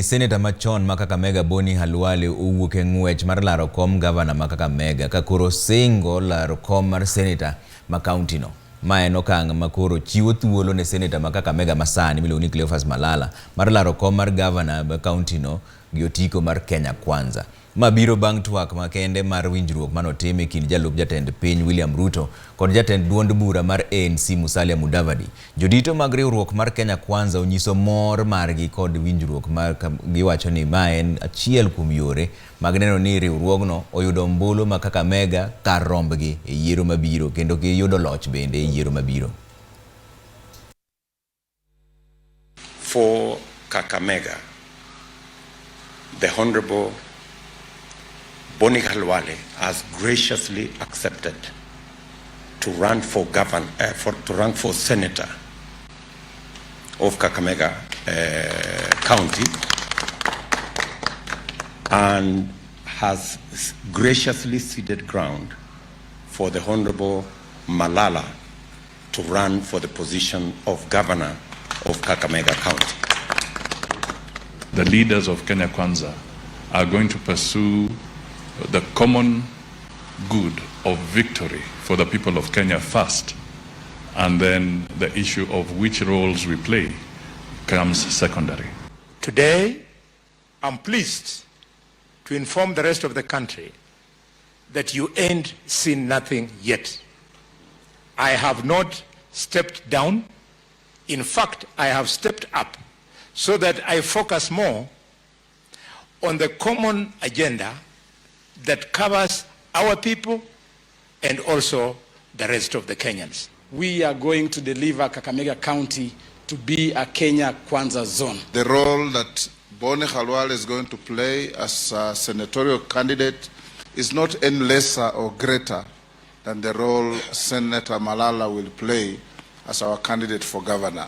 Senator machon ma Kakamega Boni Khalwale owuok e ng'wech mar laro kom Gavana ma Kakamega ka koro singo laro kom mar senator ma county no. Ma en okang' ma koro chiwo thuolo ne senator ma Kakamega masani miluongo ni Cleophas Malala mar laro kom mar Gavana ma county no gi otiko mar Kenya Kwanza. Ma biro bang' twak makende mar winjruok manotim e kind jalup jatend piny William Ruto kod jatend duond bura mar ANC Musalia Mudavadi. Jodito mag riwruok mar Kenya Kwanza onyiso mor margi kod winjruok mar giwacho ni ma en achiel kuom yore mag neno ni riwruogno oyudo ombulu ma Kakamega kar rombgi e yiero mabiro kendo giyudo loch bende e yiero mabiro. For Kakamega, the Honorable Boni Khalwale has graciously accepted to run for senator of Kakamega County, and has graciously ceded ground for the Honorable Malala to run for the position of governor of Kakamega County. The leaders of Kenya Kwanza are going to pursue the common good of victory for the people of Kenya first, and then the issue of which roles we play comes secondary. Today, I'm pleased to inform the rest of the country that you ain't seen nothing yet. I have not stepped down. In fact, I have stepped up so that I focus more on the common agenda that covers our people and also the rest of the Kenyans. We are going to deliver Kakamega County to be a Kenya Kwanza zone. The role that Boni Khalwale is going to play as a senatorial candidate is not any lesser or greater than the role Senator Malala will play as our candidate for governor.